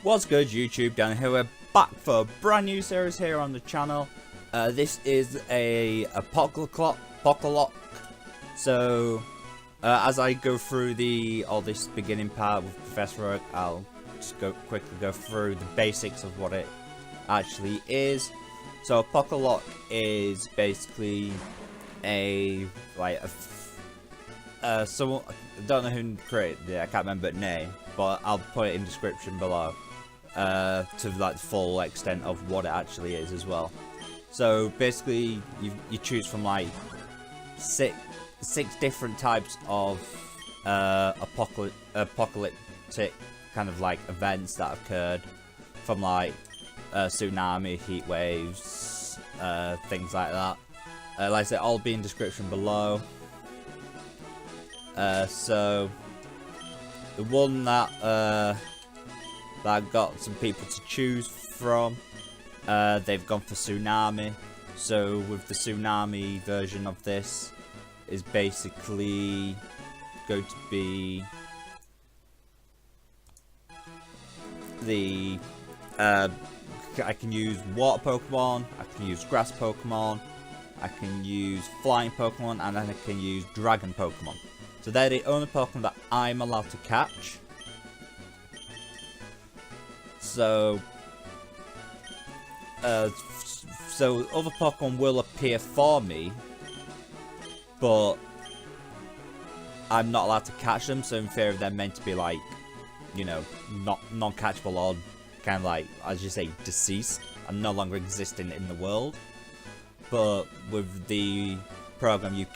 What's good, YouTube? Down here, we're back for a brand new series here on the channel. This is a ApocaLocke. So, as I go through this beginning part with Professor Oak, I'll just quickly go through the basics of what it actually is. So, ApocaLocke is basically someone, I don't know who created it, I can't remember the name, but I'll put it in the description below. To like the full extent of what it actually is as well. So basically, you choose from like six different types of apocalyptic kind of like events that occurred, from like tsunami, heat waves, things like that. Like I said, all be in description below. So the one that I've got some people to choose from, they've gone for Tsunami. So with the Tsunami version of this is basically going to be the I can use water Pokemon, I can use grass Pokemon, I can use flying Pokemon, and then I can use dragon Pokemon. So they're the only Pokemon that I'm allowed to catch. So, so other Pokemon will appear for me, but I'm not allowed to catch them. So in theory, they're meant to be like, you know, non-catchable, or kind of like, as you say, deceased and no longer existing in the world. But with the program, with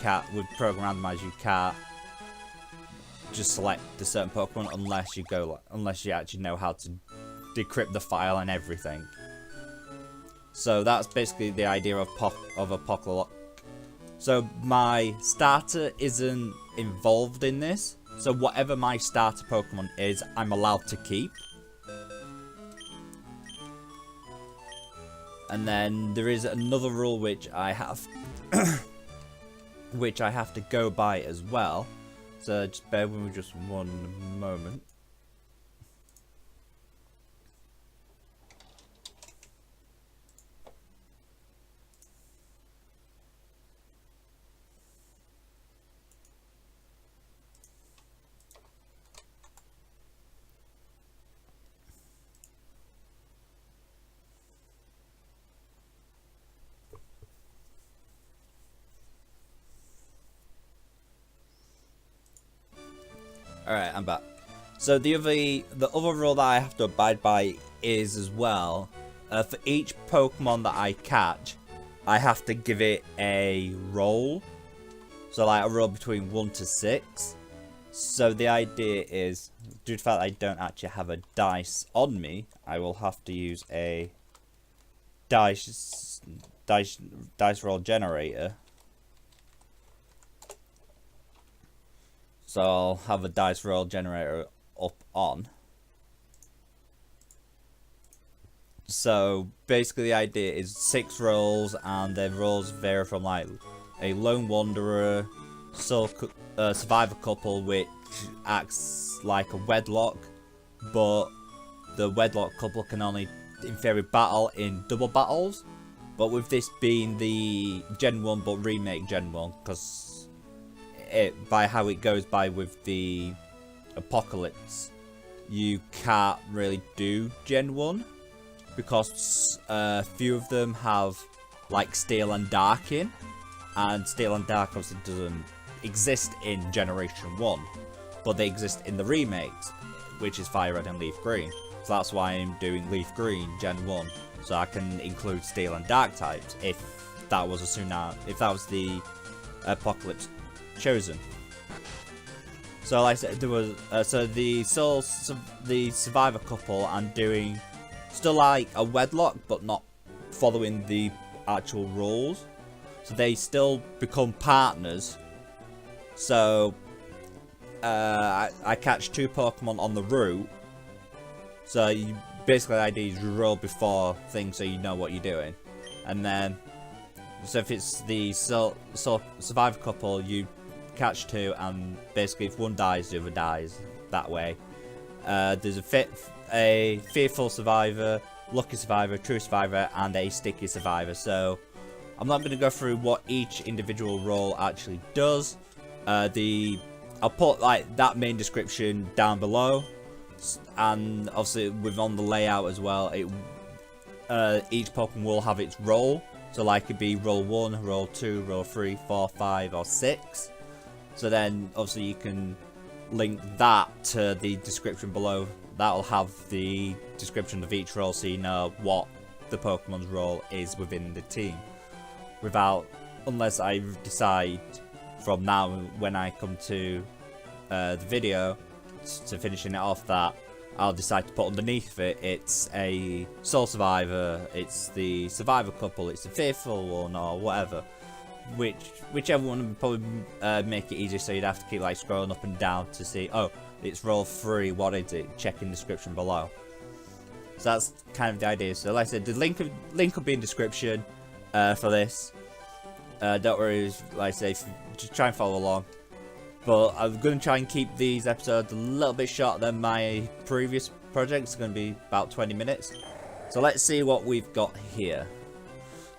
program randomizer, you can't just select a certain Pokemon unless you actually know how to decrypt the file and everything. So that's basically the idea of ApocaLocke. So my starter isn't involved in this, so whatever my starter Pokemon is, I'm allowed to keep. And then there is another rule which I have which I have to go by as well. So just bear with me just one moment. Alright, I'm back. So the other rule that I have to abide by is as well, for each Pokemon that I catch, I have to give it a roll. So like a roll between 1 to 6. So the idea is, due to the fact that I don't actually have a dice on me, I will have to use a dice roll generator. So I'll have a dice roll generator up on. So basically the idea is 6 rolls, and the rolls vary from like a lone wanderer, survivor couple, which acts like a wedlock, but the wedlock couple can only in theory battle in double battles. But with this being the Gen 1 but remake Gen 1, because by how it goes by with the Apocalypse, you can't really do Gen 1 because a few of them have like Steel and Dark in, and Steel and Dark obviously doesn't exist in Generation 1, but they exist in the remakes, which is Fire Red and Leaf Green. So that's why I'm doing Leaf Green Gen 1, so I can include Steel and Dark types if that was the Apocalypse chosen. So like I said, there was so the survivor couple, I'm doing still like a wedlock, but not following the actual rules. So they still become partners. So I catch 2 Pokemon on the route. So basically the idea is you roll before things, so you know what you're doing. And then, so if it's the survivor couple, you catch 2, and basically if one dies, the other dies that way. There's a a fearful survivor, lucky survivor, true survivor, and a sticky survivor. So I'm not going to go through what each individual role actually does. I'll put like that main description down below, and obviously on the layout as well. Each Pokemon will have its role. So like it'd be role 1, role 2, role 3, 4, 5, or 6. So then obviously you can link that to the description below. That'll have the description of each role, so you know what the Pokemon's role is within the team. Unless I decide from now when I come to the video to finishing it off that I'll decide to put underneath it, it's a sole survivor, it's the survivor couple, it's the fearful one, or whatever. Whichever one would probably make it easier, so you'd have to keep like scrolling up and down to see, oh, it's role 3, what is it? Check in the description below. So that's kind of the idea. So like I said, the link will be in description for this. Don't worry, like I say, just try and follow along. But I'm going to try and keep these episodes a little bit shorter than my previous project. It's going to be about 20 minutes. So let's see what we've got here.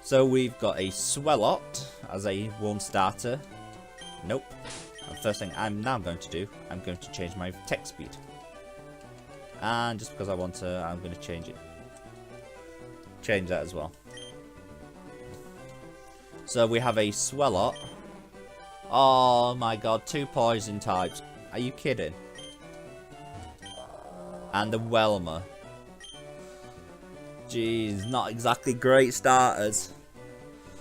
So we've got a Swelot as a 1 starter. Nope. The first thing I'm now going to do, I'm going to change my text speed. And just because I want to, I'm going to change it. Change that as well. So we have a Swelot. Oh my god, 2 poison types. Are you kidding? And a Welmer. Jeez, not exactly great starters.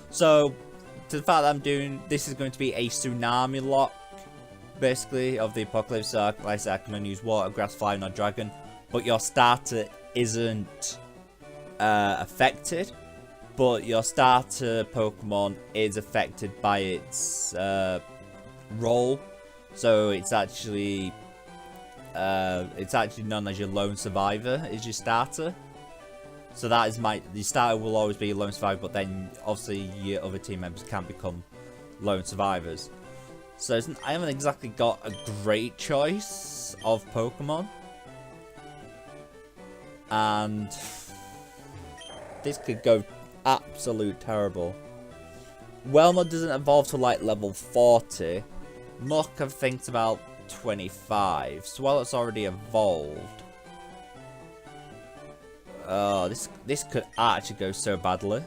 So, to the fact that I'm doing, this is going to be a Tsunami lock, basically, of the Apocalypse. So, like I said, I can only use Water, Grass, Fire, or Dragon. But your starter isn't affected. But your starter Pokemon is affected by its role, so it's actually known as your lone survivor. Is your starter? So that is the starter will always be a lone survivor, but then obviously your other team members can become lone survivors. So I haven't exactly got a great choice of Pokemon, and this could go absolute terrible. Welmer doesn't evolve to like level 40. Muck I think's about 25. Swellot's already evolved. Oh, this could actually go so badly.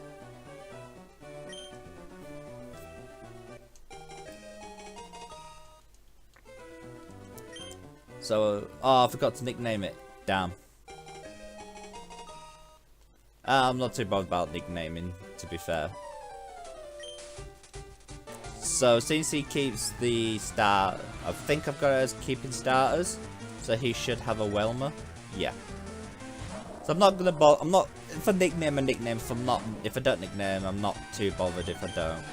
So, oh, I forgot to nickname it. Damn. I'm not too bothered about nicknaming, to be fair. So, since he keeps the start, I think I've got it as keeping starters. So he should have a Welmer. Yeah. So I'm not gonna bother. I'm not, if I nickname a nickname. If I don't nickname, I'm not too bothered if I don't.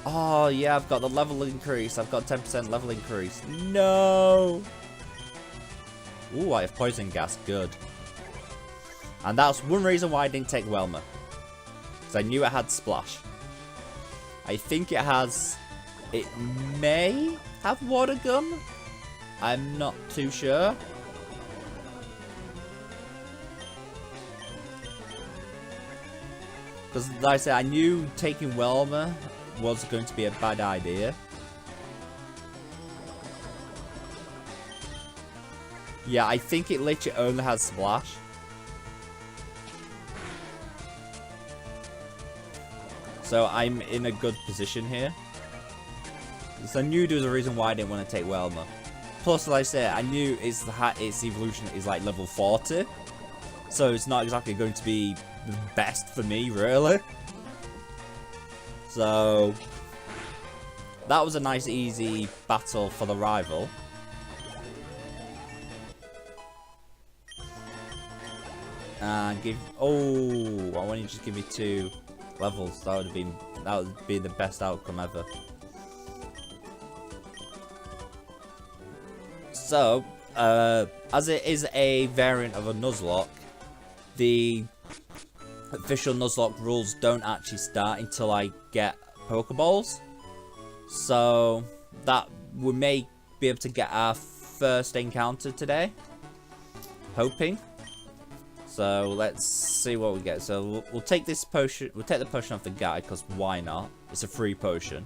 Oh yeah, I've got the level increase. I've got 10% level increase. No. Ooh, I have poison gas. Good. And that's one reason why I didn't take Welmer. Because I knew it had Splash. I think it has... It may have Water Gun. I'm not too sure. Because, like I said, I knew taking Welmer was going to be a bad idea. Yeah, I think it literally only has Splash. So I'm in a good position here. So I knew there was a reason why I didn't want to take Welmer. Plus, like I said, I knew its evolution is like level 40. So it's not exactly going to be the best for me, really. So that was a nice, easy battle for the rival. And oh, I want you to just give me 2 levels. That would be the best outcome ever. So, as it is a variant of a Nuzlocke, the official Nuzlocke rules don't actually start until I get Pokeballs. So that we may be able to get our first encounter today. Hoping. So let's see what we get. So we'll take this potion. We'll take the potion off the guy because why not? It's a free potion.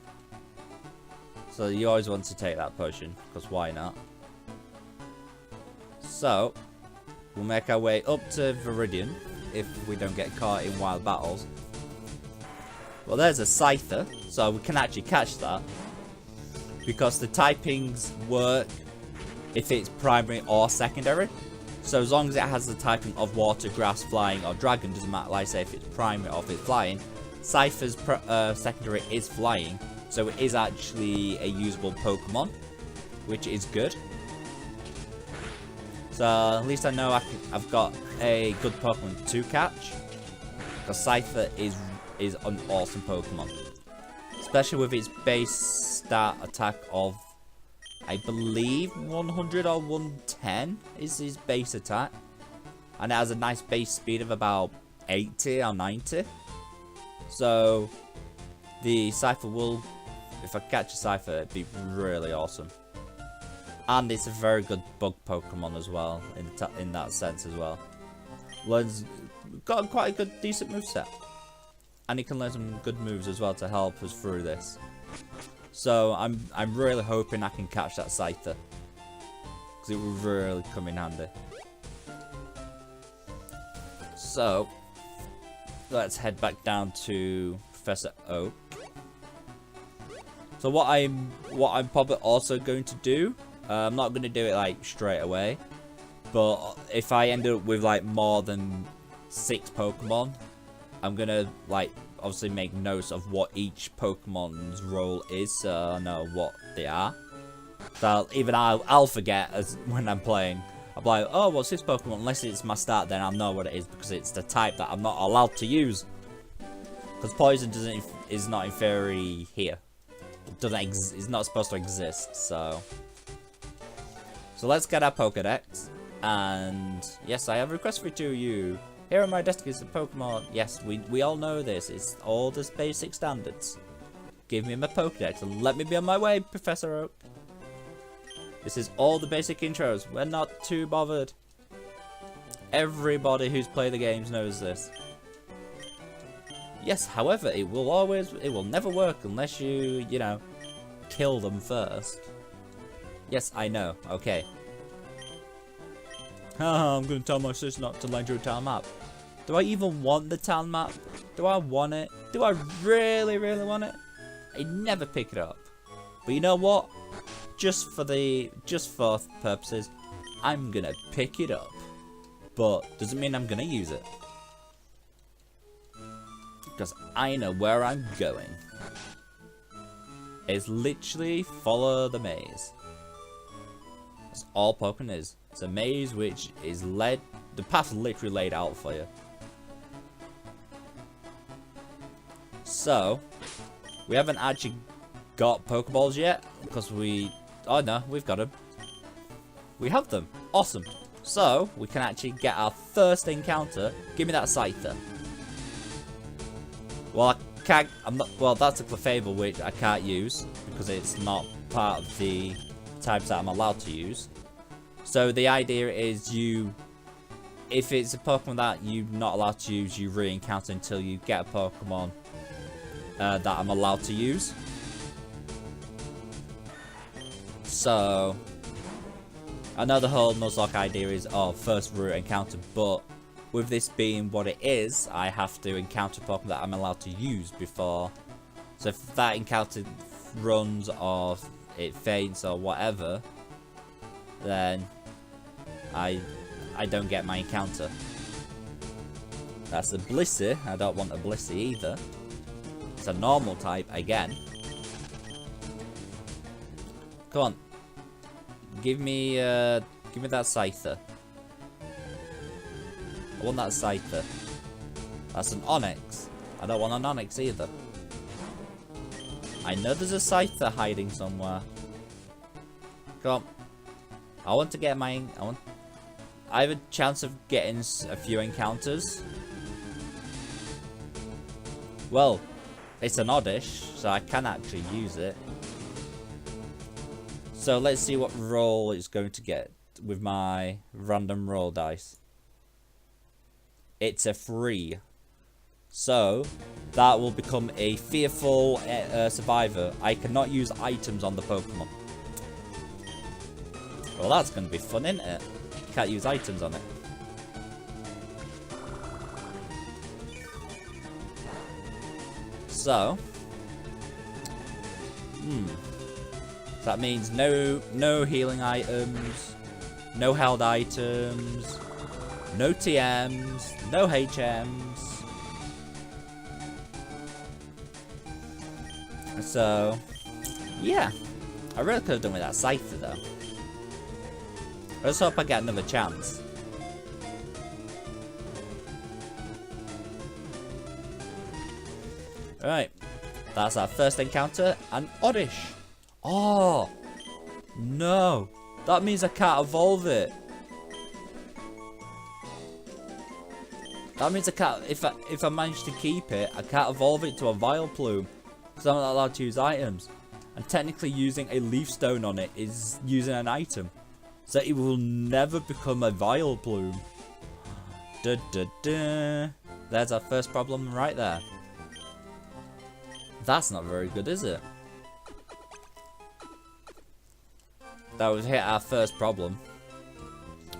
So you always want to take that potion because why not? So we'll make our way up to Viridian if we don't get caught in wild battles. Well, there's a Scyther, so we can actually catch that because the typings work if it's primary or secondary. So as long as it has the typing of water, grass, flying, or dragon, doesn't matter, like I say, if it's primary or if it's flying. Scyther's secondary is flying, so it is actually a usable Pokemon, which is good. So at least I know I've got a good Pokemon to catch, because Scyther is an awesome Pokemon, especially with its base stat attack of, I believe 100 or 110 is his base attack. And it has a nice base speed of about 80 or 90. So the Scyther will, if I catch a Scyther, it'd be really awesome. And it's a very good bug Pokemon as well, in that sense as well. Got quite a good, decent moveset. And he can learn some good moves as well to help us through this. So I'm really hoping I can catch that Scyther, because it would really come in handy. So let's head back down to Professor Oak. So what I'm probably also going to do, I'm not going to do it like straight away, but if I end up with like more than 6 Pokemon, I'm gonna like obviously make notes of what each Pokemon's role is, so I know what they are. So even I'll forget as when I'm playing. I'm like, oh, what's this Pokemon? Unless it's my start, then I'll know what it is because it's the type that I'm not allowed to use. Because poison is not in theory here. It's not supposed to exist. So let's get our Pokedex. And yes, I have a request for you. Here on my desk is a Pokemon. Yes, we all know this. It's all the basic standards. Give me my Pokedex and let me be on my way, Professor Oak. This is all the basic intros. We're not too bothered. Everybody who's played the games knows this. Yes, however, it will never work unless you know, kill them first. Yes, I know. Okay. I'm gonna tell my sister not to lend you a town map. Do I even want the town map? Do I want it? Do I really, really want it? I never pick it up. But you know what? Just for purposes, I'm gonna pick it up. But doesn't mean I'm gonna use it. Because I know where I'm going. It's literally follow the maze. That's all Pokemon is. It's a maze which is the path literally laid out for you. So, we haven't actually got Pokeballs yet, because oh no, we've got them. We have them. Awesome. So, we can actually get our first encounter. Give me that Scyther. Well, that's a Clefable, which I can't use, because it's not part of the types that I'm allowed to use. So the idea is if it's a Pokemon that you're not allowed to use, you re-encounter until you get a Pokemon that I'm allowed to use. So I know the whole Nuzlocke idea is first route encounter, but with this being what it is, I have to encounter Pokemon that I'm allowed to use before. So if that encounter runs or it faints or whatever, then I don't get my encounter. That's a Blissey. I don't want a Blissey either. It's a normal type again. Come on. Give me that Scyther. I want that Scyther. That's an Onyx. I don't want an Onyx either. I know there's a Scyther hiding somewhere. Come on. I want to get I have a chance of getting a few encounters. Well, it's an Oddish, so I can actually use it. So let's see what roll it's going to get with my random roll dice. It's a 3. So that will become a fearful survivor. I cannot use items on the Pokemon. Well, that's going to be fun, isn't it? Can't use items on it. So, that means no healing items, no held items, no TMs, no HMs. So, yeah, I really could have done with that Cypher though. I just hope I get another chance. Right, that's our first encounter, and Oddish. Oh, no, that means I can't evolve it. That means I can't, if I manage to keep it, I can't evolve it to a Vileplume, because I'm not allowed to use items. And technically using a Leaf Stone on it is using an item. So it will never become a Vileplume. Duh, duh, duh. There's our first problem right there. That's not very good, is it? That would hit our first problem.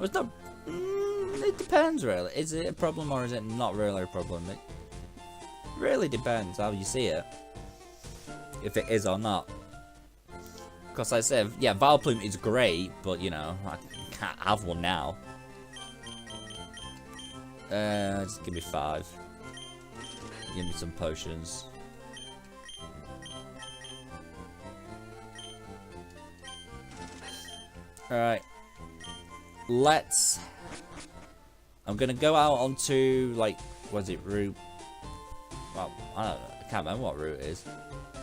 It's not... it depends, really. Is it a problem or is it not really a problem? It really depends how you see it. If it is or not. Because like I said, yeah, Vileplume is great, but you know, I can't have one now. Just give me 5. Give me some potions. Alright. I'm gonna go out onto, like, was it route? Well, I don't know. I can't remember what route it is.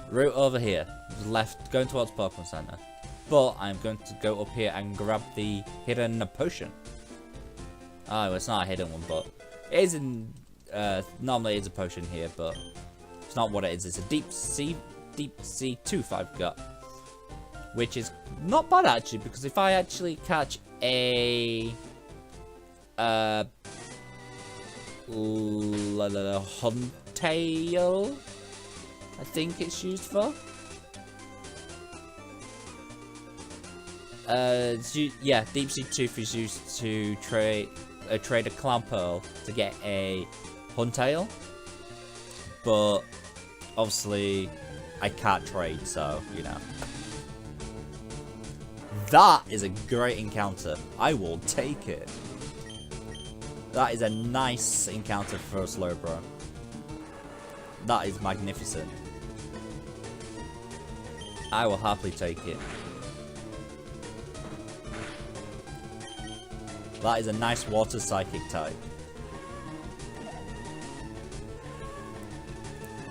Route over here. Left, going towards Pokemon Center. But I'm going to go up here and grab the hidden potion. Oh, well, it's not a hidden one, but it is in... normally it's a potion here, but it's not what it is. It's a deep sea tooth I've got. Which is not bad, actually, because if I actually catch a... Huntail, I think it's used for. Yeah, Deep Sea Tooth is used to trade a Clamperl to get a Huntail, but obviously I can't trade, so you know. That is a great encounter. I will take it. That is a nice encounter for a Slowbro. That is magnificent. I will happily take it. That is a nice water psychic type.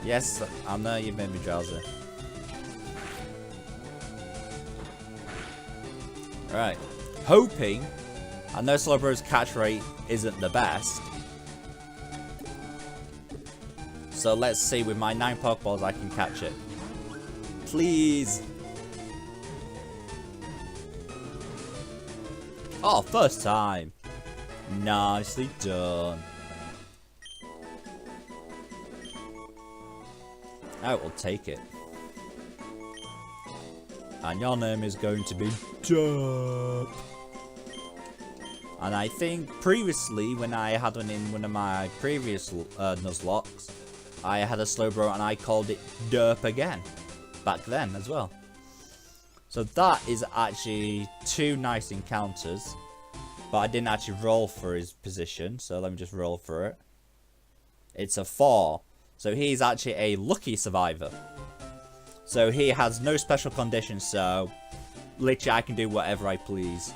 Yes, I know you've made me drowsy. Right. Hoping. I know Slowbro's catch rate isn't the best. So let's see, with my 9 Pokeballs I can catch it. Please. Oh, first time. Nicely done. I will take it. And your name is going to be Derp. And I think previously, when I had one in one of my previous Nuzlocks, I had a Slowbro and I called it Derp again. Back then as well. So that is actually 2 nice encounters. But I didn't actually roll for his position, so let me just roll for it. It's a 4. So he's actually a lucky survivor. So he has no special conditions, so literally I can do whatever I please.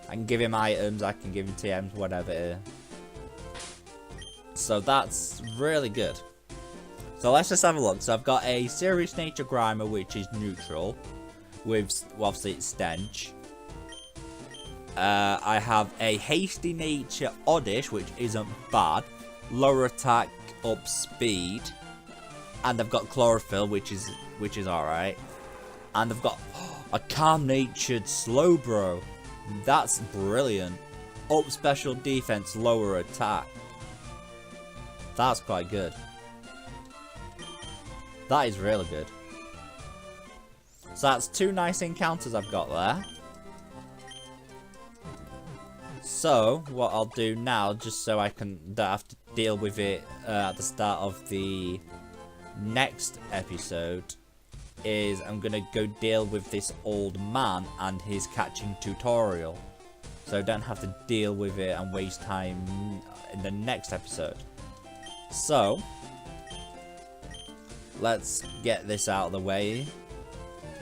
I can give him items, I can give him TMs, whatever. So that's really good. So let's just have a look. So I've got a Serious Nature Grimer, which is neutral, with obviously its stench. I have a Hasty Nature Oddish, which isn't bad. Lower attack, up speed. And I've got Chlorophyll, which is alright. And I've got A calm-natured Slowbro. That's brilliant. Up special defense, lower attack. That's quite good. That is really good. So that's 2 nice encounters I've got there. So, what I'll do now, just so I don't have to deal with it at the start of the next episode, is I'm going to go deal with this old man and his catching tutorial. So I don't have to deal with it and waste time in the next episode. So, let's get this out of the way.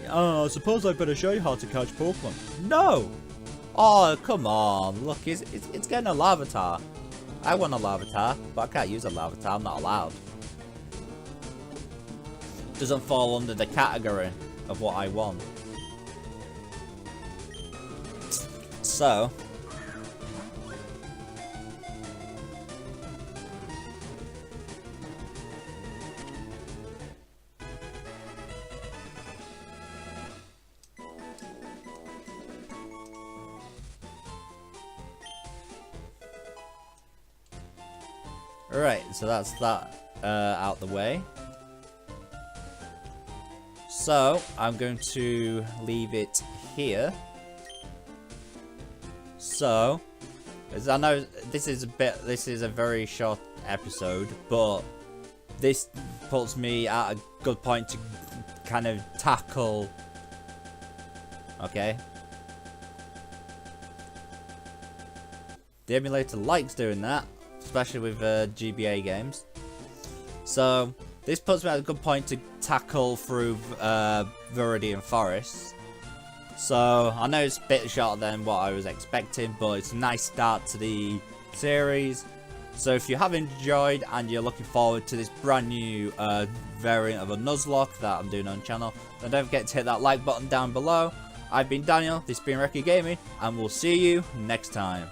Oh, I suppose I better show you how to catch Pokemon. No! Oh, come on. Look, it's getting a Larvitar. I want a Larvitar, but I can't use a Larvitar. I'm not allowed. Doesn't fall under the category of what I want. So... Alright, so that's that out the way. So, I'm going to leave it here. So, as I know this is a very short episode, but this puts me at a good point to kind of tackle. Okay. The emulator likes doing that, especially with GBA games. So this puts me at a good point to tackle through Viridian Forest. So I know it's a bit shorter than what I was expecting, but it's a nice start to the series. So if you have enjoyed and you're looking forward to this brand new variant of a Nuzlocke that I'm doing on the channel, then don't forget to hit that like button down below. I've been Daniel, this has been RekiaGaming, and we'll see you next time.